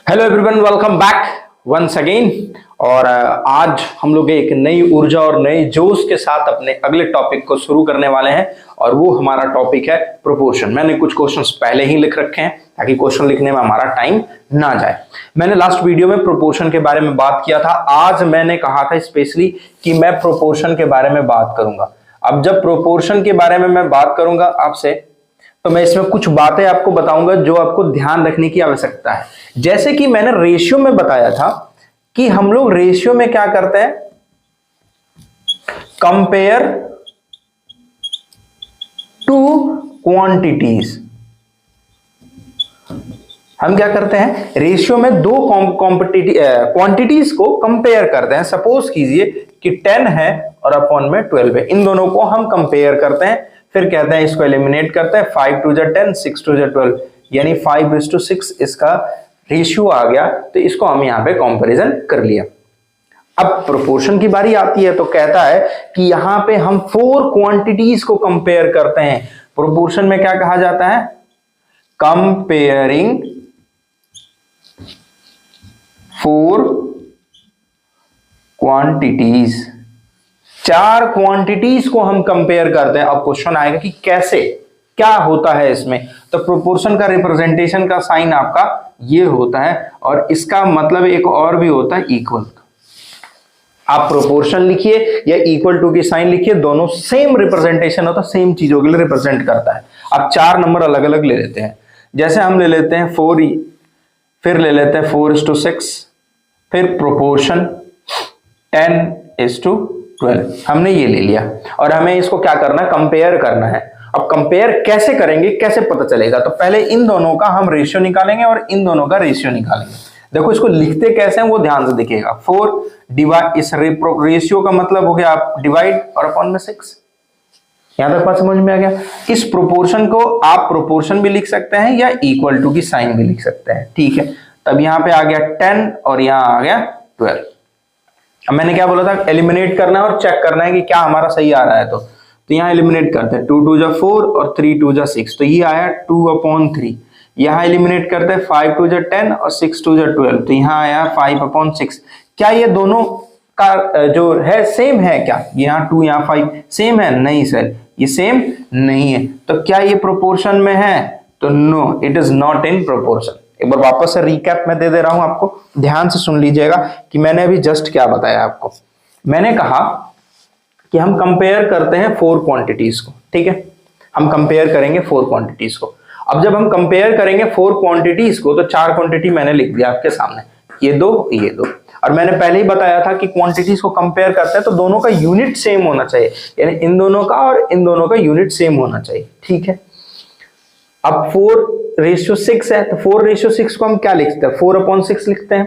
Hello everyone, welcome back once again. और आज हम लोग एक नई ऊर्जा और नए जोश के साथ अपने अगले टॉपिक को शुरू करने वाले हैं और वो हमारा टॉपिक है प्रोपोर्शन। मैंने कुछ क्वेश्चंस पहले ही लिख रखे हैं ताकि क्वेश्चन लिखने में हमारा टाइम ना जाए। मैंने लास्ट वीडियो में प्रोपोर्शन के बारे में बात किया था। आज मैंने कहा था स्पेशली कि मैं प्रोपोर्शन के बारे में बात करूंगा। अब जब प्रोपोर्शन के बारे में मैं बात करूंगा आपसे, तो मैं इसमें कुछ बातें आपको बताऊंगा जो आपको ध्यान रखने की आवश्यकता है। जैसे कि मैंने रेशियो में बताया था कि हम लोग रेशियो में क्या करते हैं, कंपेयर टू क्वांटिटीज। हम क्या करते हैं, रेशियो में दो क्वांटिटीज को कंपेयर करते हैं। सपोज कीजिए कि 10 है और अपॉन में 12 है, इन दोनों को हम कंपेयर करते हैं, फिर कहते हैं इसको एलिमिनेट करते हैं। 5 2 जा 10, 6 2 जा 12, यानी 5:6 इसका रेशियो आ गया। तो इसको हम यहां पे कंपैरिजन कर लिया। अब प्रोपोर्शन की बारी आती है तो कहता है कि यहां पे हम 4 क्वांटिटीज को कंपेयर करते हैं। प्रोपोर्शन में क्या कहा जाता है, कंपेयरिंग 4 क्वांटिटीज। 4 क्वांटिटीज को हम कंपेयर करते हैं। अब क्वेश्चन आएगा कि कैसे, क्या होता है इसमें। तो प्रोपोर्शन का रिप्रेजेंटेशन का साइन आपका ये होता है और इसका मतलब एक और भी होता है इक्वल। आप प्रोपोर्शन लिखिए या इक्वल टू की साइन लिखिए, दोनों सेम रिप्रेजेंटेशन होता है, सेम चीजों के लिए रिप्रेजेंट करता है। अब 4 नंबर अलग अलग ले लेते हैं। जैसे हम ले लेते हैं 4, फिर ले लेते हैं 4:6, फिर प्रोपोर्शन 10:12। हमने ये ले लिया और हमें इसको क्या करना है, कंपेयर करना है। अब कंपेयर कैसे करेंगे, कैसे पता चलेगा, तो पहले इन दोनों का हम रेशियो निकालेंगे और इन दोनों का रेशियो निकालेंगे। देखो इसको लिखते कैसे हैं वो ध्यान से देखिएगा। 4 डिवाइड, इस रेशियो का मतलब हो गया आप डिवाइड और अपॉन में 6। यहां तक बात समझ में आ गया। इस प्रोपोर्शन को आप प्रोपोर्शन भी लिख सकते हैं या इक्वल टू की साइन भी लिख सकते हैं, ठीक है। तब यहां पे आ गया 10 और यहां आ गया 12। अब मैंने क्या बोला था, एलिमिनेट करना है और चेक करना है कि क्या हमारा सही आ रहा है। तो यहां एलिमिनेट करते हैं, 2 2 जा 4 और 3 2 जा 6, तो ये आया 2/3। यहां एलिमिनेट करते हैं 5 2 जा 10 और 6 2 जा 12, तो यहां आया 5/6। क्या ये दोनों का जो है सेम है क्या, यहाँ 2 यहाँ 5 सेम है? नहीं सर, ये सेम नहीं है। तो क्या ये प्रोपोर्शन में है? तो no, it is not in proportion. एक बार वापस से रिकैप में दे रहा हूं आपको, ध्यान से सुन लीजिएगा कि मैंने अभी जस्ट क्या बताया आपको। मैंने कहा कि हम कंपेयर करते हैं 4 क्वांटिटीज को, ठीक है। हम कंपेयर करेंगे 4 क्वांटिटीज को। अब जब हम कंपेयर करेंगे 4 क्वांटिटीज को, तो 4 क्वांटिटी मैंने लिख दिया आपके सामने, ये दो ये दो। और मैंने पहले ही बताया था कि क्वांटिटीज को कंपेयर करते हैं तो दोनों का यूनिट सेम होना चाहिए, यानी इन दोनों का और इन दोनों का यूनिट सेम होना चाहिए, ठीक है। अब 4:6 है, तो 4:6 को हम क्या लिखते हैं, 4/6 लिखते हैं,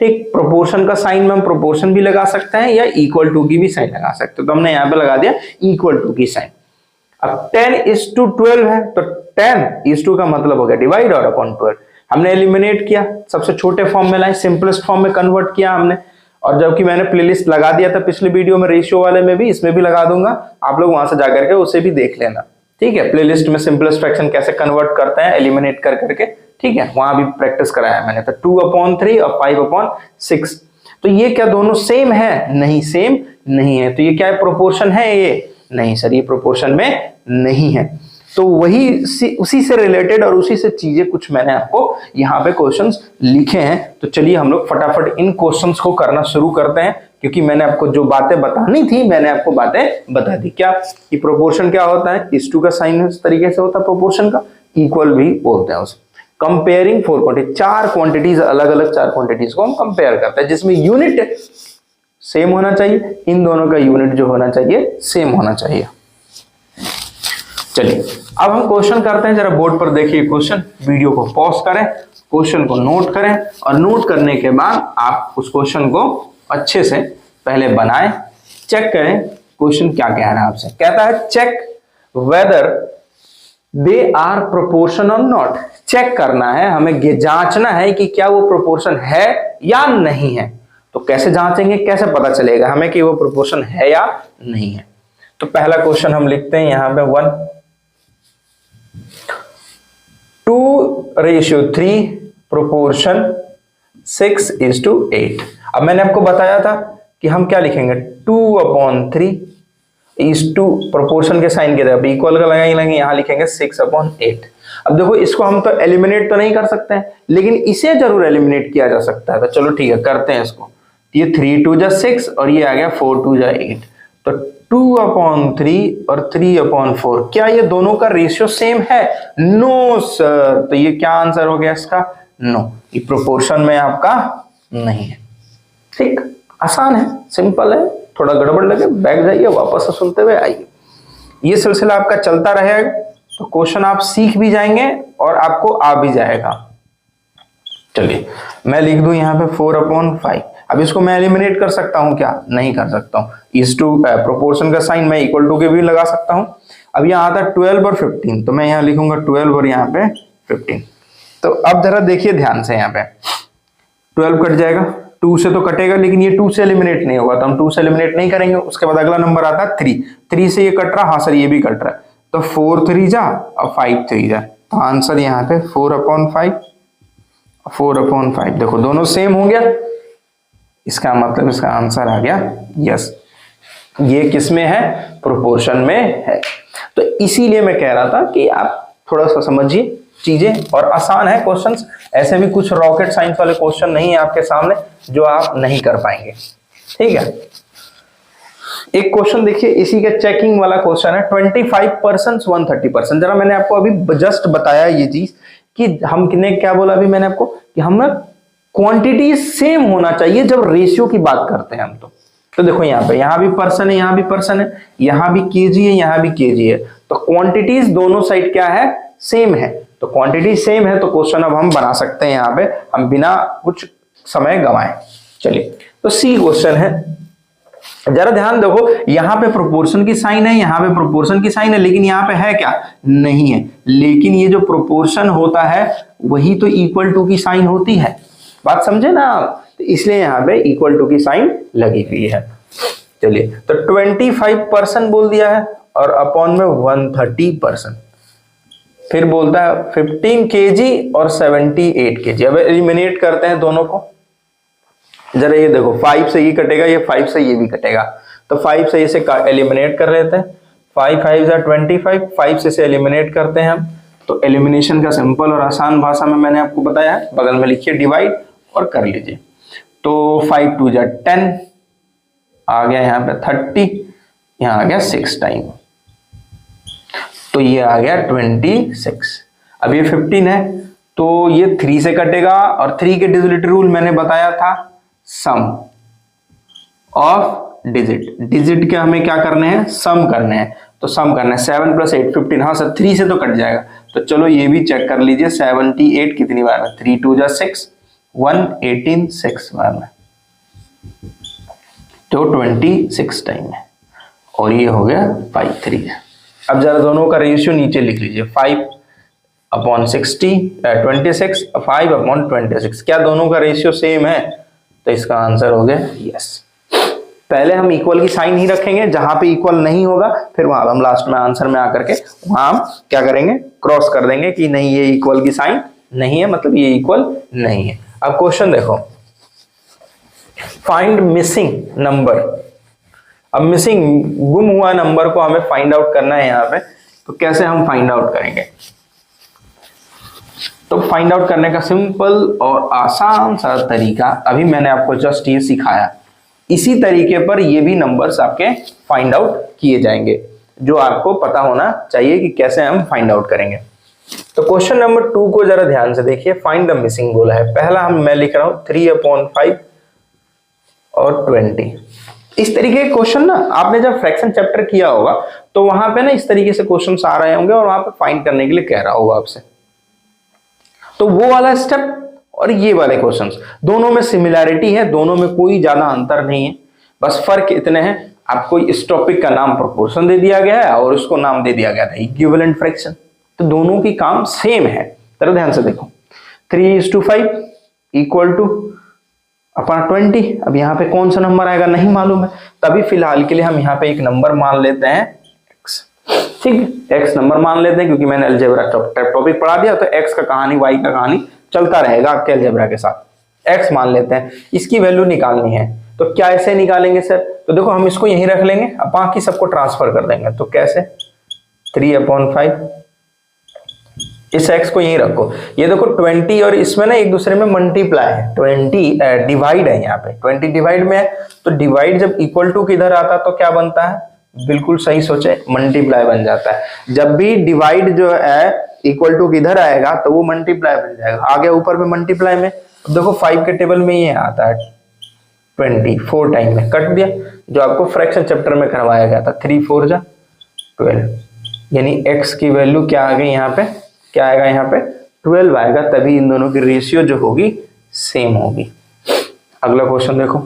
ठीक। प्रोपोर्शन का साइन में हम प्रोपोर्शन भी लगा सकते हैं या इक्वल टू की भी साइन लगा सकते हैं, तो हमने यहां पे लगा दिया इक्वल टू की साइन। अब 10:12 है, तो 10:2 का मतलब हो गया डिवाइड और अपॉन 12। हमने एलिमिनेट किया, सबसे छोटे फॉर्म में लाए, सिंपलेस्ट फॉर्म में कन्वर्ट किया हमने। और जबकि मैंने प्लेलिस्ट लगा दिया था पिछले वीडियो में, रेशियो वाले में भी, इसमें भी लगा दूंगा, आप लोग वहां से जाकर के उसे भी देख लेना, ठीक है। प्लेलिस्ट में सिंपलेस्ट फ्रैक्शन कैसे कन्वर्ट करते हैं एलिमिनेट कर करके, ठीक है, वहां भी प्रैक्टिस कराया मैंने। तो 2/3 और 5/6, तो ये क्या दोनों सेम है? नहीं, सेम नहीं है। तो ये क्या है, प्रोपोर्शन है ये? नहीं सर, ये प्रोपोर्शन में नहीं है। तो वही उसी से रिलेटेड और उसी से चीजें कुछ मैंने आपको यहाँ पे क्वेश्चंस लिखे हैं। तो चलिए हम लोग फटाफट इन क्वेश्चंस को करना शुरू करते हैं, क्योंकि मैंने आपको जो बातें बतानी थी मैंने आपको बातें बता दी। क्या कि प्रोपोर्शन क्या होता है, इस टू का साइन इस तरीके से होता है, प्रोपोर्शन का इक्वल भी बोलते हैं उसे। कंपेयरिंग 4 क्वांटिटी, 4 क्वांटिटीज, अलग अलग 4 क्वांटिटीज को हम कंपेयर करते हैं, जिसमें यूनिट सेम होना चाहिए, इन दोनों का यूनिट जो होना चाहिए सेम होना चाहिए। चलिए अब हम क्वेश्चन करते हैं। जरा बोर्ड पर देखिए क्वेश्चन, वीडियो को पॉज करें, क्वेश्चन को नोट करें और नोट करने के बाद आप उस क्वेश्चन को अच्छे से पहले बनाएं, चेक करें क्वेश्चन क्या कह रहा है आपसे। कहता है check whether they are proportion और नॉट। चेक करना है हमें, जांचना है कि क्या वो प्रोपोर्शन है या नहीं है। तो कैसे जांचेंगे, कैसे पता चलेगा हमें कि वो प्रोपोर्शन है या नहीं है। तो पहला क्वेश्चन हम लिखते हैं यहां पे 1:2:3 प्रोपोर्शन 6:8। अब मैंने आपको बताया था कि हम क्या लिखेंगे, 2/3 इज टू प्रोपोर्शन के साइन के तरफ इक्वल का लगाएंगे, यहाँ लिखेंगे 6/8। अब देखो इसको हम तो एलिमिनेट तो नहीं कर सकते हैं, लेकिन इसे जरूर एलिमिनेट किया जा सकता है। तो चलो ठीक है, करते हैं इसको। ये 3×2 = 6 और ये आ गया 4×2 = 8। तो 2/3 और 3/4, क्या ये दोनों का रेशियो सेम है? No sir. तो ये क्या आंसर हो गया इसका? नो, ये प्रोपोर्शन में आपका नहीं है। ठीक, आसान है, सिंपल है। थोड़ा गड़बड़ लगे बैठ जाइए, वापस से सुनते हुए आइए। ये सिलसिला आपका चलता रहेगा, तो क्वेश्चन आप सीख भी जाएंगे और आपको आ भी जाएगा। चलिए मैं लिख दूं यहाँ पे 4/5। अब इसको मैं एलिमिनेट कर सकता हूँ क्या? नहीं कर सकता हूँ। इस टू प्रोपोर्शन का साइन मैं इक्वल टू के भी लगा सकता हूँ। अब यहाँ आता है 12 और 15, तो मैं यहाँ लिखूंगा 12 और यहाँ पे 15। तो अब जरा देखिए ध्यान से, यहाँ पे 12 कट जाएगा, 2 से तो कटेगा, लेकिन ये 2 से एलिमिनेट नहीं होगा, तो हम 2 से एलिमिनेट नहीं करेंगे। उसके बाद अगला नंबर आता है 3 से ये कट रहा, हाँ सर ये भी कट रहा है, तो 4×3 जा और 5×3 जा, तो आंसर यहाँ पे 4/5। देखो दोनों सेम हो गया, इसका मतलब इसका आंसर आ गया यस, ये किस में है? प्रोपोर्शन में है। तो इसीलिए मैं कह रहा था कि आप थोड़ा सा समझिए चीजें, और आसान है क्वेश्चंस। ऐसे भी कुछ रॉकेट साइंस वाले क्वेश्चन नहीं है आपके सामने जो आप नहीं कर पाएंगे। ठीक है, एक क्वेश्चन देखिए, इसी का चेकिंग वाला क्वेश्चन है। 25% 130%। जरा मैंने आपको अभी जस्ट बताया ये चीज कि हमने क्या बोला अभी मैंने आपको, कि हम क्वांटिटी सेम होना चाहिए जब रेशियो की बात करते हैं हम। तो देखो यहाँ पे, यहाँ भी पर्सन है, यहाँ भी पर्सन है, यहाँ भी केजी है, यहाँ भी केजी है, तो क्वांटिटीज दोनों साइड क्या है? सेम है। तो क्वांटिटी सेम है तो क्वेश्चन अब हम बना सकते हैं यहाँ पे, हम बिना कुछ समय गंवाए। चलिए तो सी क्वेश्चन है, जरा ध्यान देखो, यहाँ पे प्रोपोर्शन की साइन है, यहाँ पे प्रोपोर्शन की साइन है, लेकिन यहाँ पे है क्या? नहीं है। लेकिन ये जो प्रोपोर्शन होता है वही तो इक्वल टू की साइन होती है, बात समझे ना? तो इसलिए यहाँ पे इक्वल टू की साइन लगी हुई है। चलिए तो 25% बोल दिया है और अपॉन में 130%। फिर बोलता है 15 kg और 78 kg। अब एलिमिनेट करते हैं दोनों को। जरा ये देखो, 5 से ये कटेगा, ये 5 से ये भी कटेगा, तो 5 से इसे एलिमिनेट कर लेते हैं। 5 5 25, 5 से एलिमिनेट करते हैं हम। तो एलिमिनेशन का सिंपल और आसान भाषा में मैंने आपको बताया है, बगल में लिखिए डिवाइड और कर लीजिए। तो 5 2 जा 10 आ गया, यहाँ पे 30, यहाँ आ गया 6 टाइम, तो ये आ गया 26। अब ये 15 है तो ये 3 से कटेगा, और 3 के डिजिट रूल मैंने बताया था, सम ऑफ डिजिट के हमें क्या करने हैं? सम करने हैं। तो सम करना है 7 + 8 15। हाँ सर 3 से तो कट जाएगा, तो चलो ये भी चेक कर लीजिए। 78 कितनी बार में? 3 2 जा 6, 118 6 बार में, तो 26 टाइम है, और ये हो गया 5/3। अब जरा दोनों का रेशियो नीचे लिख लीजिए, 5/60 26, 5/26। क्या दोनों का रेशियो सेम है? तो इसका आंसर हो गया यस। पहले हम इक्वल की साइन ही रखेंगे, जहां पे इक्वल नहीं होगा फिर वहां हम लास्ट में आंसर में आकर के वहां हम क्या करेंगे? क्रॉस कर देंगे कि नहीं ये इक्वल की साइन नहीं है, मतलब ये इक्वल नहीं है। अब क्वेश्चन देखो, फाइंड मिसिंग नंबर। अब मिसिंग, गुम हुआ नंबर को हमें फाइंड आउट करना है यहाँ पे, तो कैसे हम फाइंड आउट करेंगे? तो फाइंड आउट करने का सिंपल और आसान सा तरीका अभी मैंने आपको जस्ट ये सिखाया। इसी तरीके पर ये भी नंबर्स आपके फाइंड आउट किए जाएंगे, जो आपको पता होना चाहिए कि कैसे हम फाइंड आउट करेंगे। तो क्वेश्चन नंबर 2 को जरा ध्यान से देखिए, फाइंड द मिसिंग बोला है। पहला मैं लिख रहा हूं 3/5 और 20। इस तरीके के क्वेश्चन ना आपने जब फ्रैक्शन चैप्टर किया होगा तो वहां पे ना इस तरीके से क्वेश्चंस आ रहे होंगे और वहां पे फाइंड करने के लिए कह रहा होगा आपसे। तो वो वाला स्टेप और ये वाले क्वेश्चंस दोनों में सिमिलैरिटी है, दोनों में कोई ज्यादा अंतर नहीं है, बस फर्क इतने हैं, आपको इस टॉपिक का नाम प्रोपोर्शन दे दिया गया है और उसको नाम दे दिया गया था इक्विवेलेंट फ्रैक्शन। तो दोनों की काम सेम है। जरा ध्यान से देखो, 3:5 इक्वल टू अपना 20। अब यहाँ पे कौन सा नंबर आएगा नहीं मालूम है, तभी फिलहाल के लिए हम यहाँ पे एक नंबर मान लेते हैं x। ठीक है, x नंबर मान लेते हैं क्योंकि मैंने अलजेब्रा टॉपिक पढ़ा दिया, तो x का कहानी y का कहानी चलता रहेगा आपके अलजेब्रा के साथ। x मान लेते हैं, इसकी वैल्यू निकालनी है। तो क्या ऐसे निकालेंगे सर? तो देखो हम इसको यहीं रख लेंगे, अब बाकी सबको ट्रांसफर कर देंगे। तो कैसे? 3/5, इस x को यहीं रखो। ये देखो 20 और इसमें ना एक दूसरे में मल्टीप्लाई है, 20 डिवाइड है, यहाँ पे 20 डिवाइड में है। तो डिवाइड जब इक्वल टू किधर आता तो क्या बनता है? बिल्कुल सही सोचे, मल्टीप्लाई बन जाता है। जब भी डिवाइड जो है इक्वल टू किधर आएगा तो वो मल्टीप्लाई बन जाएगा। आगे ऊपर में मल्टीप्लाई में, अब देखो 5 के टेबल में ये आता है 20, 4 टाइम में कट दिया, जो आपको फ्रैक्शन चैप्टर में करवाया गया था। 3 4 जा 12, यानी x की वैल्यू क्या आ गई यहाँ पे? क्या आएगा यहाँ पे? 12 आएगा। तभी इन दोनों की रेशियो जो होगी सेम होगी। अगला क्वेश्चन देखो।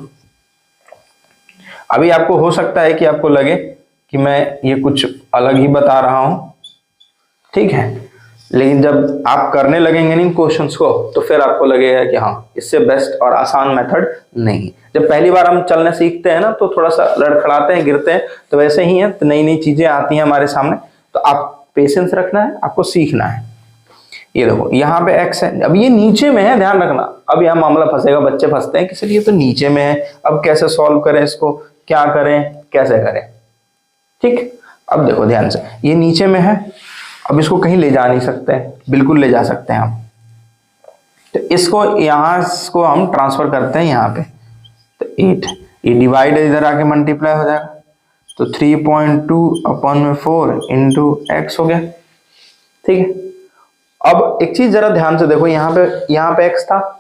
अभी आपको हो सकता है कि आपको लगे कि मैं ये कुछ अलग ही बता रहा हूं, ठीक है, लेकिन जब आप करने लगेंगे इन क्वेश्चंस को तो फिर आपको लगेगा कि हाँ, इससे बेस्ट और आसान मेथड नहीं। जब पहली बार हम चलना सीखते हैं ना तो थोड़ा सा लड़खड़ाते हैं, गिरते हैं, तो वैसे ही है, तो नई नई चीजें आती हैं हमारे सामने, तो आप पेशेंस रखना है, आपको सीखना है। ये देखो यहाँ पे x है, अब ये नीचे में है, ध्यान रखना। अब यहाँ मामला फंसेगा, बच्चे फंसते हैं कि सर ये तो नीचे में है, अब कैसे सॉल्व करें इसको, क्या करें, कैसे करें? ठीक, अब देखो ध्यान से, ये नीचे में है, अब इसको कहीं ले जा नहीं सकते, बिल्कुल ले जा सकते हैं हम। तो इसको यहाँ इसको हम ट्रांसफर करते हैं यहाँ पे, तो 8, ये डिवाइड इधर आके मल्टीप्लाई हो जाएगा, तो 3.2/4 इंटू x हो गया। ठीक है, अब एक चीज जरा ध्यान से देखो, यहाँ पे x था,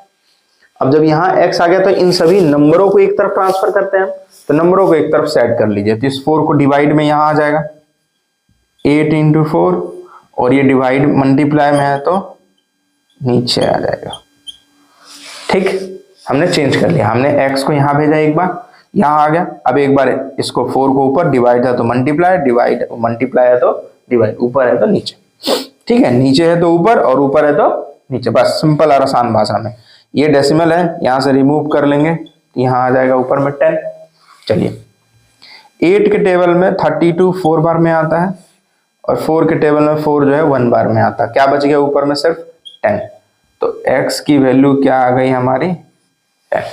अब जब यहाँ x आ गया तो इन सभी नंबरों को एक तरफ ट्रांसफर करते हैं, तो नंबरों को एक तरफ सेट कर लीजिए। तो इस 4 को डिवाइड में यहाँ आ जाएगा 8 इंटू 4, और ये डिवाइड मल्टीप्लाई में है तो नीचे आ जाएगा। ठीक, हमने चेंज कर लिया, हमने x को यहाँ भेजा, एक बार यहाँ आ गया, अब एक बार इसको 4 को ऊपर, डिवाइड है तो मल्टीप्लाई, डिवाइड मल्टीप्लाई है तो डिवाइड, ऊपर है तो नीचे। ठीक है, नीचे है तो ऊपर और ऊपर है तो नीचे, बस सिंपल और आसान भाषा में। ये डेसिमल है, यहां से रिमूव कर लेंगे, यहां आ जाएगा ऊपर में 10। चलिए, 8 के टेबल में 32 4 बार में आता है, और 4 के टेबल में 4 जो है 1 बार में आता है। क्या बच गया ऊपर में? सिर्फ 10। तो x की वैल्यू क्या आ गई हमारी? 10।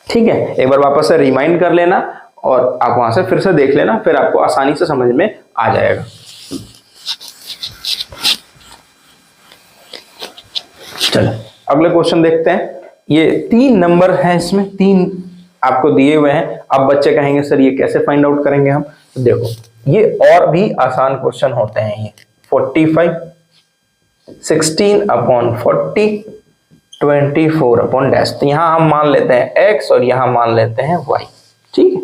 ठीक है, एक बार वापस से रिमाइंड कर लेना और आप वहां से फिर से देख लेना, फिर आपको आसानी से समझ में आ जाएगा। चलो अगले क्वेश्चन देखते हैं। ये 3 नंबर है, इसमें 3 आपको दिए हुए हैं। अब बच्चे कहेंगे सर ये कैसे फाइंड आउट करेंगे हम? तो देखो, ये और भी आसान क्वेश्चन होते हैं। ये 45, 16/40, 24/डैश। तो यहां हम मान लेते हैं x और यहां मान लेते हैं y। ठीक है,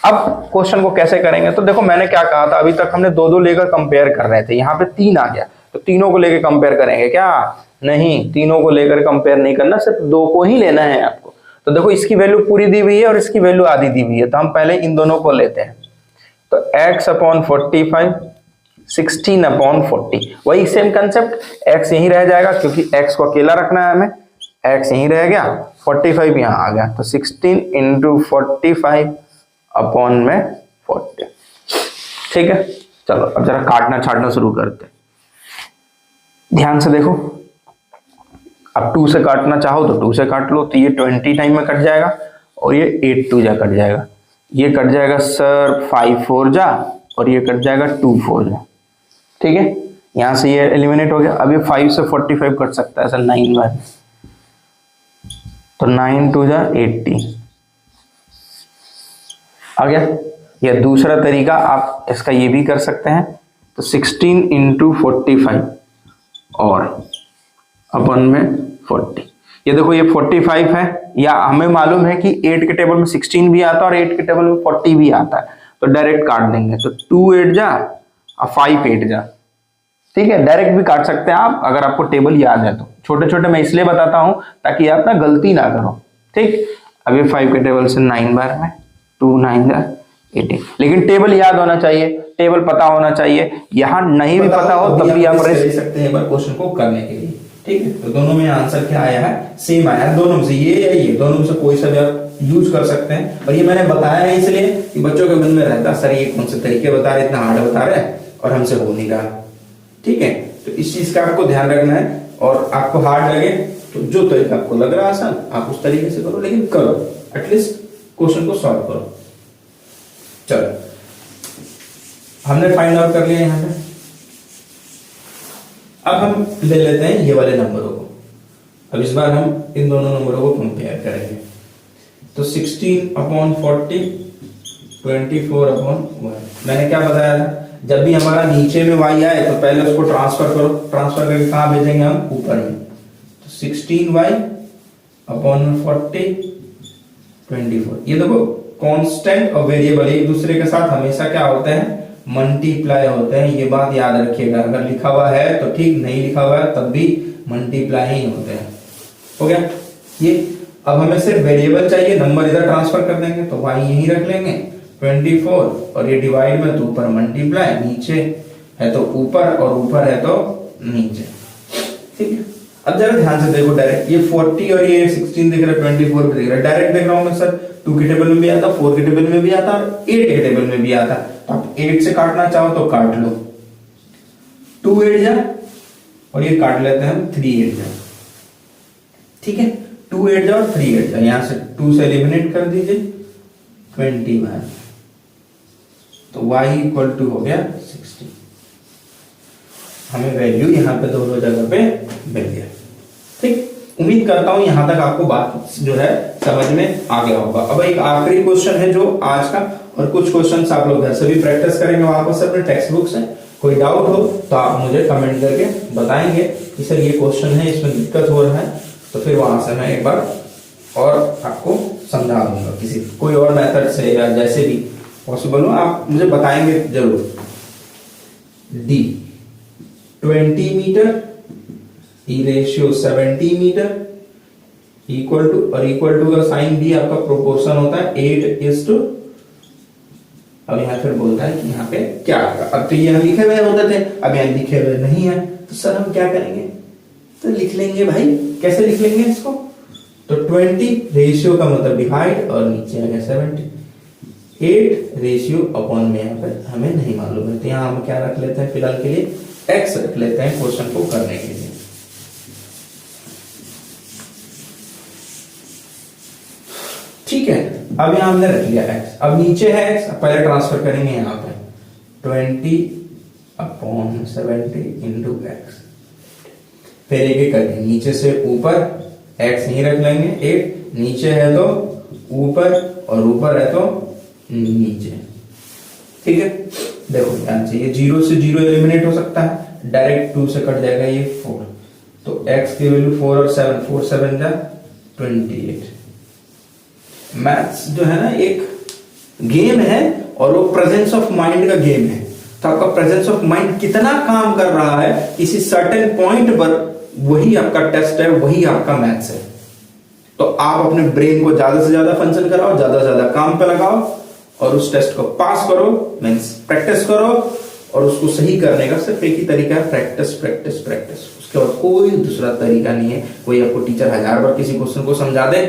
अब क्वेश्चन को कैसे करेंगे? तो देखो, मैंने क्या कहा था, अभी तक हमने 2-2 लेकर कंपेयर कर रहे थे, यहाँ पे 3 आ गया तो तीनों को लेकर कंपेयर करेंगे क्या? नहीं, तीनों को लेकर कंपेयर नहीं करना, सिर्फ 2 को ही लेना है आपको। तो देखो, इसकी वैल्यू पूरी दी हुई है और इसकी वैल्यू आधी दी हुई है, तो हम पहले इन दोनों को लेते हैं। तो x/45, 16/40, वही सेम कंसेप्ट, x यहीं रह जाएगा क्योंकि x को अकेला रखना है हमें, x यहीं रह गया, 45 यहाँ आ गया, तो 16 इंटू 45/40। ठीक है, चलो अब जरा काटना छाटना शुरू करते हैं। ध्यान से देखो, अब 2 से काटना चाहो तो 2 से काट लो, तो ये 20 टाइम में कट जाएगा और ये 8 2 जा कट जाएगा, ये कट जाएगा सर 5 4 जा, और ये कट जाएगा 2 4 जा। ठीक है, यहां से ये एलिमिनेट हो गया। अब ये 5 से 45 कट सकता है सर 9 बार, तो 9 2 जा 80 आ गया। या दूसरा तरीका आप इसका ये भी कर सकते हैं, तो 16 इंटू 45 और अपन में 40। ये देखो, ये 45 है, या हमें मालूम है कि 8 के टेबल में 16 भी आता है और 8 के टेबल में 40 भी आता है, तो डायरेक्ट काट देंगे। तो 2 8 जा और 5 8 जा। ठीक है, डायरेक्ट भी काट सकते हैं आप, अगर आपको टेबल याद है तो। छोटे छोटे मैं इसलिए बताता हूं ताकि आप ना गलती ना करो। ठीक, अब ये 5 के टेबल से 9 बार में, 2 9 जा 80, लेकिन टेबल याद होना चाहिए, टेबल पता होना चाहिए। यहाँ नहीं भी पता हो तब भी आप रेस्ट सकते हैं एक बार क्वेश्चन को करने के लिए। ठीक है, तो दोनों में आंसर क्या आया है? सेम आया है, दोनों में से ये या ये, दोनों में से कोई सा भी आप यूज कर सकते हैं। और ये मैंने बताया है इसलिए कि बच्चों के मन में रहता सर ये कौन से तरीके बता रहे, इतना हार्ड बता रहे हैं और हमसे हो नहीं रहा। ठीक है, तो इस चीज का आपको ध्यान रखना है, और आपको हार्ड लगे तो जो तरीका आपको लग रहा है आसान, आप उस तरीके से करो, लेकिन करो, एटलीस्ट क्वेश्चन को सॉल्व करो। चलो, हमने फाइंड आउट कर लिया यहां पे। अब हम ले लेते हैं ये वाले नंबरों को। अब इस बार हम इन दोनों नंबरों को कंपेयर करेंगे। तो 16/40, 24/1। मैंने क्या बताया था, जब भी हमारा नीचे में y आए तो पहले उसको ट्रांसफर करो। ट्रांसफर करके कहां भेजेंगे हम, ऊपर में। तो 16y/40, 24। ये देखो कांस्टेंट और वेरिएबल एक दूसरे के साथ हमेशा क्या होते हैं, मल्टीप्लाई होते हैं। ये बात याद रखिएगा, अगर लिखा हुआ है तो ठीक, नहीं लिखा हुआ है तब भी मल्टीप्लाई ही होते हैं। हो गया ये। अब हमें सिर्फ वेरिएबल चाहिए, नंबर इधर ट्रांसफर कर देंगे तो y यहीं रख लेंगे 24, और ये डिवाइड में तो ऊपर मल्टीप्लाई, नीचे है तो ऊपर और ऊपर है तो नीचे। ठीक है, अब जरा ध्यान से देखो, डायरेक्ट ये 40 और ये 16 दिख रहा है, 24 भी दिख रहा है। डायरेक्ट देख रहा हूं मैं सर, 2 के टेबल में भी आता, 4 के टेबल में भी आता और 8 के टेबल में भी आता। तो आप 8 से काटना चाहो तो काट लो, 2 8 जा, और ये काट लेते हैं हम 3 8 जा। ठीक है, 2 8 जा और 3 8 जा, यहां से 2 से एलिमिनेट कर दीजिए, 21। तो y इक्वल टू हो गया 60। हमें वैल्यू यहां पे दोनों जगह पे मिल गया। ठीक, उम्मीद करता हूं यहां तक आपको बात जो है समझ में आ गया होगा। अब एक आखिरी क्वेश्चन है जो आज का, और कुछ क्वेश्चंस आप लोग घर से भी प्रैक्टिस करेंगे वापस अपने टेक्स्ट बुक से। कोई डाउट हो तो आप मुझे कमेंट करके बताएंगे कि सर ये क्वेश्चन है, इसमें दिक्कत हो रहा है, तो फिर वहां से मैं एक बार और आपको समझा दूंगा किसी कोई और मेथड से, या जैसे भी पॉसिबल हो आप मुझे बताएंगे जरूर। D 20 metre, E ratio 70 metre, equal to, और इक्वल टू का साइन भी आपका प्रोपोर्शन होता है 8:। अब यहाँ फिर बोलता है कि यहाँ पे क्या होगा। अब तो ये लिखे हुए होते थे, अब यहाँ लिखे हुए नहीं है, तो सर हम क्या करेंगे, तो लिख लेंगे भाई। कैसे लिख लेंगे इसको, तो 20 रेशियो का मतलब डिवाइड, और नीचे आ गया 70, 8 रेशियो अपॉन में यहाँ पे हमें नहीं मालूम है, तो यहाँ हम क्या रख लेते हैं फिलहाल के लिए, x रख लेते हैं क्वेश्चन को करने के लिए। ठीक है, अब यहां हमने रख लिया x, अब नीचे है x, पहले ट्रांसफर करेंगे यहां पे 20/70 इंटू x, फिर एक करके नीचे से ऊपर x नहीं रख लेंगे, 8 नीचे है तो ऊपर, और ऊपर है तो नीचे। ठीक है, देखो ध्यान से, ये 0 से 0 एलिमिनेट हो सकता है, डायरेक्ट 2 से कट जाएगा ये 4, तो x की वैल्यू 4 और 7, 4 7 जा 28। मैथ्स जो है ना एक गेम है, और वो प्रेजेंस ऑफ माइंड का गेम है। तो आपका प्रेजेंस ऑफ माइंड कितना काम कर रहा है किसी सर्टेन पॉइंट पर, वही आपका टेस्ट है, वही आपका मैथ्स है। तो आप अपने ब्रेन को ज्यादा से ज्यादा फंक्शन कराओ, ज्यादा से ज्यादा काम पे लगाओ, और उस टेस्ट को पास करो, मींस प्रैक्टिस करो। और उसको सही करने का सिर्फ एक ही तरीका है, प्रैक्टिस प्रैक्टिस प्रैक्टिस। उसके बाद कोई दूसरा तरीका नहीं है। कोई आपको टीचर 1000 बार किसी क्वेश्चन को समझा दे,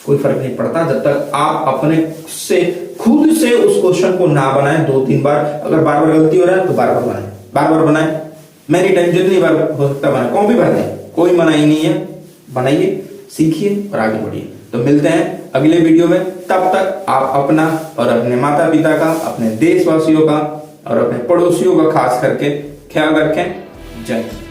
कोई फर्क नहीं पड़ता, जब तक आप अपने से खुद से उस क्वेश्चन को ना बनाएं 2-3 बार। अगर बार बार गलती हो रहा है तो बार बार बनाएं, बार बार बनाएं, मैनी टाइम, जितनी बार हो सकता बनाएं, कॉपी भर दें, कोई मनाही नहीं है, बनाइए, सीखिए और आगे बढ़िए। तो मिलते हैं अगले वीडियो में, तब तक आप अपना और अपने माता पिता का, अपने देशवासियों का और अपने पड़ोसियों का खास करके ख्याल रखें। जय हिंद।